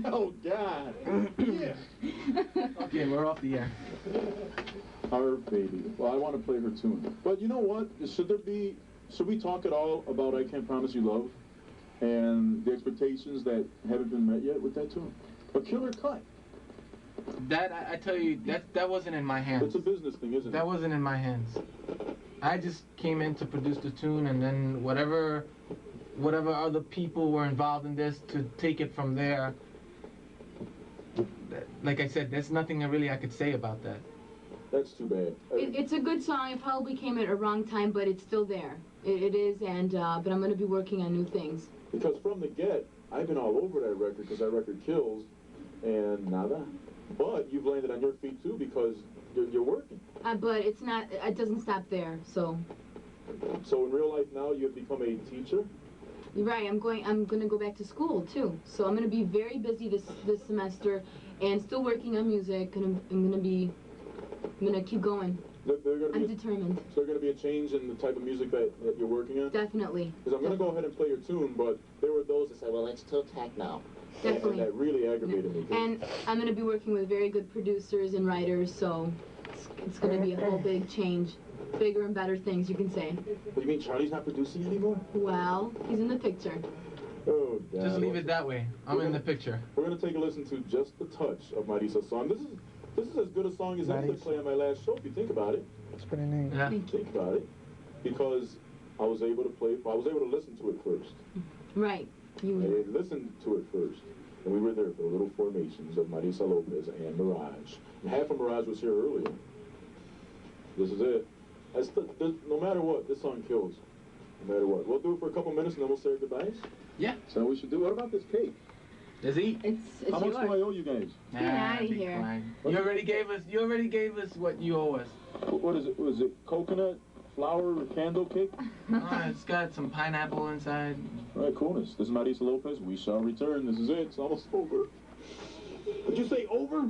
Oh, God. Yeah. Okay, we're off the air. Harv, Babie. Well, I want to play her tune. But you know what? Should we talk at all about I Can't Promise You Love and the expectations that haven't been met yet with that tune? A killer cut. That, I tell you, that wasn't in my hands. It's a business thing, isn't it? That wasn't in my hands. I just came in to produce the tune, and then whatever other people were involved in this, to take it from there. Like I said, there's nothing really I could say about that. That's too bad. It's a good song. It probably came at a wrong time, but it's still there. It is, and but I'm going to be working on new things. Because from the get, I've been all over that record because that record kills, and nada. But you've landed on your feet too because you're working. But it's not. It doesn't stop there. So. So in real life now, you have become a teacher. You're right. I'm going to go back to school too. So I'm going to be very busy this semester, and still working on music. And I'm going to keep going. I'm determined. So there's going to be a change in the type of music that you're working on? Definitely. Because I'm going to go ahead and play your tune, but there were those that said, well, it's still techno. Definitely. And that really aggravated me. And I'm going to be working with very good producers and writers, so it's going to be a whole big change. Bigger and better things, you can say. What, you mean Charlie's not producing anymore? Well, he's in the picture. Oh, God. Just leave it that way. I'm in the picture. We're going to take a listen to Just the Touch of Marisa's song. This is as good a song as any to play on my last show, if you think about it. It's pretty neat. Yeah. Think about it. Because I was able to listen to it first. Right. I listened to it first. And we were there for the little formations of Marisa Lopez and Mirage. And half of Mirage was here earlier. This is it. No matter what, this song kills. No matter what. We'll do it for a couple minutes and then we'll say our goodbyes. Yeah. So we should do. What about this cake? Let's eat. It's How much do I owe you guys? Get out of here. Fine. You already gave us what you owe us. What is it? Was it coconut, flour, or candle cake? It's got some pineapple inside. All right, coolness. This is Marisa Lopez. We shall return. This is it. It's almost over. Did you say over?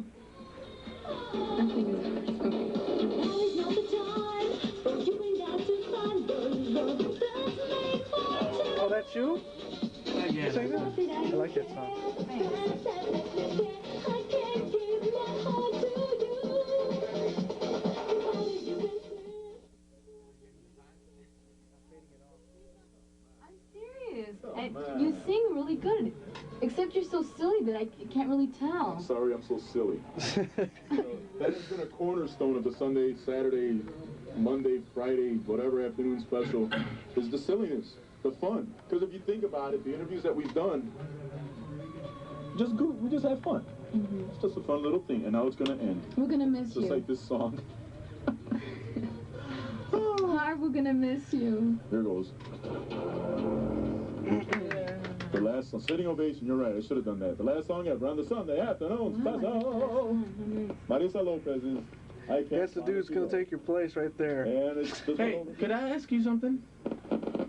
Oh, that's you? Yeah. Sing that? I like that song. I'm serious. You sing really good. Except you're so silly that I can't really tell. I'm sorry, I'm so silly. That has been a cornerstone of the Sunday, Saturday, Monday, Friday, whatever afternoon special, is the silliness, the fun. Because if you think about it, the interviews that we've done, we just have fun. Mm-hmm. It's just a fun little thing, and now it's going to end. We're going to miss you. Just like this song. Harv, we're going to miss you. There goes. The last song, Sitting Ovation, you're right, I should have done that. The last song ever on the Sunday afternoon special. Marisa Lopez is I Can't. That's the dude's gonna take your place right there. And it's just Hey, could I ask you something?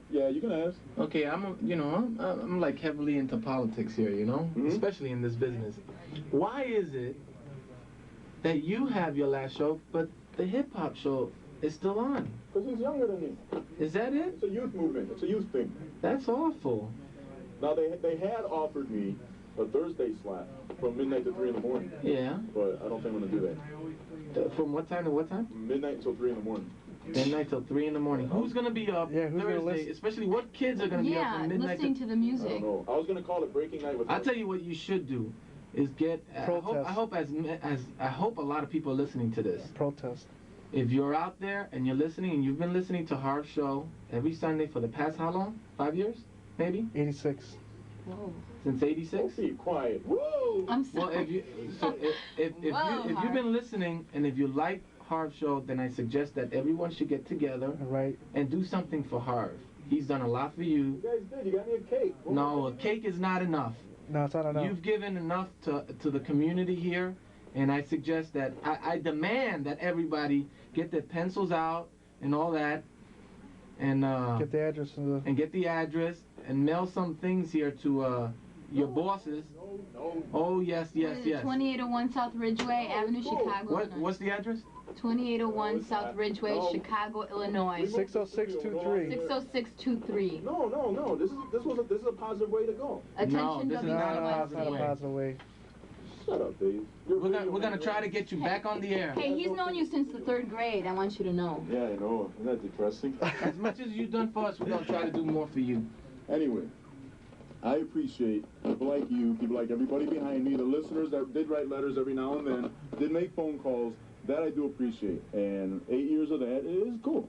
Yeah, you can ask. Okay, I'm like heavily into politics here, you know, especially in this business. Why is it that you have your last show, but the hip hop show is still on? Because he's younger than me. Is that it? It's a youth movement. It's a youth thing. That's awful. Now, they had offered me a Thursday slot from midnight to 3 in the morning. Yeah. But I don't think I'm going to do that. From what time to what time? Midnight until 3 in the morning. Midnight till 3 in the morning. Who's going to be up Thursday? Especially what kids are going to be up from midnight listening to the music. I don't know. I was going to call it Breaking Night with I'll tell you what you should do is get... I hope a lot of people are listening to this. Protest. If you're out there and you're listening and you've been listening to Harv's show every Sunday for the past how long? 5 years? Maybe? 86. Whoa. Since 86? Be quiet. Whoa! I'm sorry. Well, if you've been listening and if you like Harv's show, then I suggest that everyone should get together and do something for Harv. He's done a lot for you. You guys did. You got me a cake. No, a cake is not enough. No, it's not enough. You've given enough to the community here, and I suggest that I demand that everybody get their pencils out and all that, and get the address and get the address and mail some things here to your bosses. No. Oh yes. 2801 South Ridgeway Avenue, Chicago. What's the address? 2801 South Ridgeway, Chicago, Illinois. 60623. 60623. No. This is a positive way to go. Attention, this is No, not a WCYC. positive not a positive way. Shut up, Dave. We're gonna try to get you back on the air. Hey, he's known you since the 3rd grade. I want you to know. Yeah, I know. Isn't that depressing? As much as you've done for us, we're gonna try to do more for you. Anyway, I appreciate people like you, people like everybody behind me, the listeners that did write letters every now and then, did make phone calls. That I do appreciate. And 8 years of that is cool.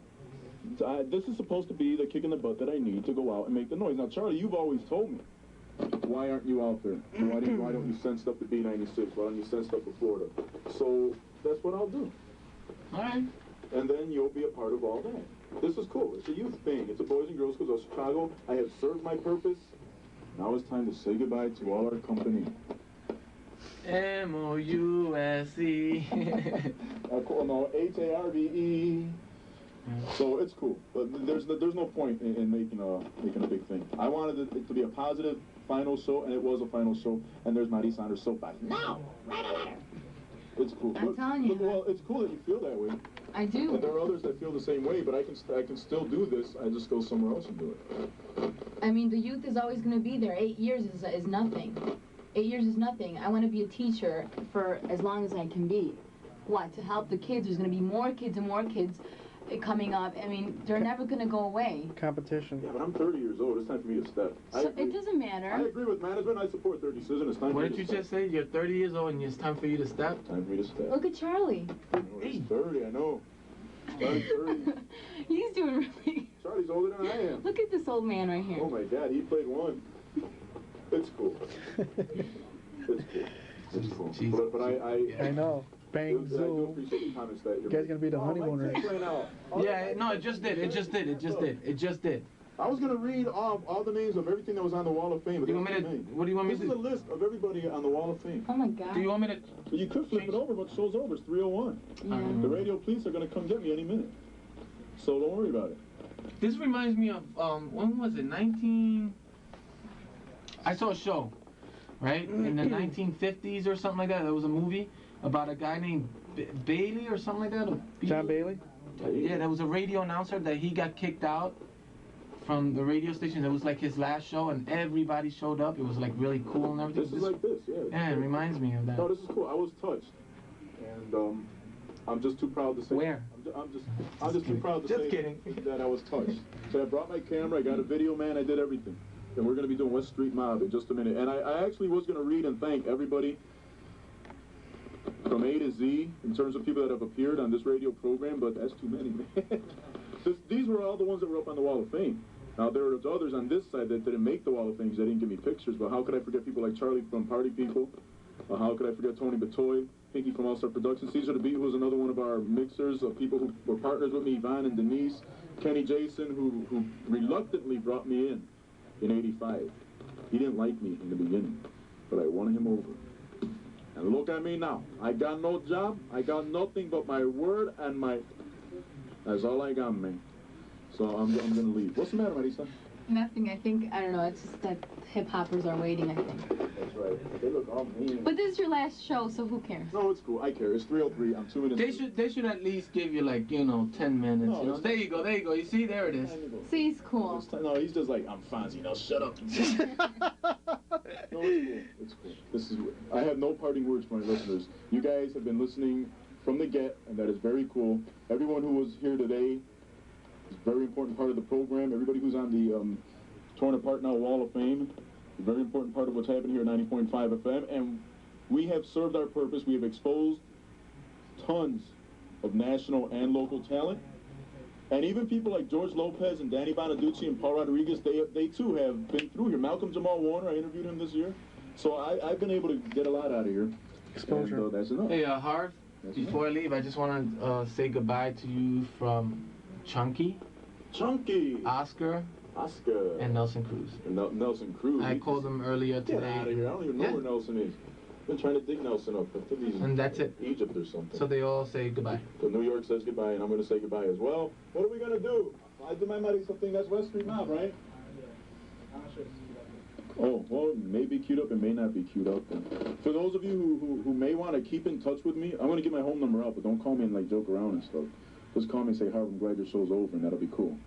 This is supposed to be the kick in the butt that I need to go out and make the noise. Now, Charlie, you've always told me, why aren't you out there? Why don't you send stuff to B96? Why don't you send stuff to Florida? So that's what I'll do. All right. And then you'll be a part of all that. This is cool. It's a youth thing. It's a Boys and Girls Club of Chicago. I have served my purpose. Now it's time to say goodbye to all our company. M-O-U-S-E. No, H-A-R-V-E. So it's cool, but there's no point in making a big thing. I wanted it to be a positive final show, and it was a final show. And there's Marisa on her soapbox. No, write a letter. It's cool. I'm telling you. Well, it's cool that you feel that way. I do. And there are others that feel the same way, but I can still do this. I just go somewhere else and do it. I mean, the youth is always going to be there. 8 years is nothing. 8 years is nothing. I want to be a teacher for as long as I can be. What? To help the kids. There's going to be more kids and more kids coming up. I mean, they're never going to go away. Competition. Yeah, but I'm 30 years old. It's time for me to step. So it doesn't matter. I agree with management. I support their decision. It's time What for did me you to just step. say? You're 30 years old and it's time for you to step? Time for me to step. Look at Charlie. He's 30, I know. Charlie's 30. He's doing really... Charlie's older than I am. Look at this old man right here. Oh my God, he played one. It's cool. It's cool. It's cool. Jesus. But I know. Bang, I do zoom. appreciate the comments that You guys gonna be the honeymooners. Yeah, no, it just did. It just did. I was gonna read off all the names of everything that was on the Wall of Fame. But Do you want me to? What do you want me This to is a do? list of everybody on the Wall of Fame. Oh my God. Do you want me to? But you could flip it over, but the show's over. It's 3:01. Yeah. The radio police are gonna come get me any minute. So don't worry about it. This reminds me of when was it? I saw a show, right, in the 1950s or something like that. There was a movie about a guy named Bailey or something like that. John Bailey? Yeah, there was a radio announcer that he got kicked out from the radio station. It was like his last show, and everybody showed up. It was like really cool and everything. This is like this, yeah. Yeah, it reminds me of that. No, this is cool. I was touched, and I'm just too proud to say. Where? I'm just too proud to Just say kidding. that I was touched. So I brought my camera. I got a video man. I did everything, and we're gonna be doing West Street Mob in just a minute. And I actually was gonna read and thank everybody from A to Z in terms of people that have appeared on this radio program, but that's too many, man. These were all the ones that were up on the Wall of Fame. Now, there are others on this side that didn't make the Wall of Fame because they didn't give me pictures, but how could I forget people like Charlie from Party People? How could I forget Tony Batoy, Pinky from All Star Productions, Caesar the Beat, who was another one of our mixers, of people who were partners with me, Yvonne and Denise, Kenny Jason, who reluctantly brought me in '85. He didn't like me in the beginning, but I won him over. And look at me now. I got no job. I got nothing but my word and my... That's all I got, man. So I'm going to leave. What's the matter, Marisa? Nothing. I think, I don't know, it's just that hip-hoppers are waiting, I think. That's right. They look all mean. But this is your last show, so who cares? No, it's cool. I care. It's 3:03. I'm 2 minutes. They should at least give you like 10 minutes. No, you know? There you go. You see, there it is. See, he's cool. No, he's just like, I'm Fonzie. Now shut up. No, it's cool. This is. I have no parting words for my listeners. You guys have been listening from the get, and that is very cool. Everyone who was here today is a very important part of the program. Everybody who's on the Torn Apart Now Wall of Fame, a very important part of what's happening here at 90.5 FM. And we have served our purpose. We have exposed tons of national and local talent. And even people like George Lopez and Danny Bonaducci and Paul Rodriguez, they too have been through here. Malcolm Jamal Warner, I interviewed him this year. So I've been able to get a lot out of here. Exposure. And, that's enough. Hey, Harv, before I leave, I just want to say goodbye to you from Chunky, Oscar, and Nelson Cruz. Nelson Cruz. I called him earlier today. Get out of here. I don't even know where Nelson is. Been trying to dig Nelson up. I think he's And that's it. in Egypt or something. So they all say goodbye. So New York says goodbye, and I'm going to say goodbye as well. What are we going to do? I do my Marisa thing. That's West Street Mob, right? Oh, well, it may be queued up, it may not be queued up. For those of you who may want to keep in touch with me, I'm going to get my home number out, but don't call me and, like, joke around and stuff. Just call me and say, Harv, I'm glad your show's over, and that'll be cool.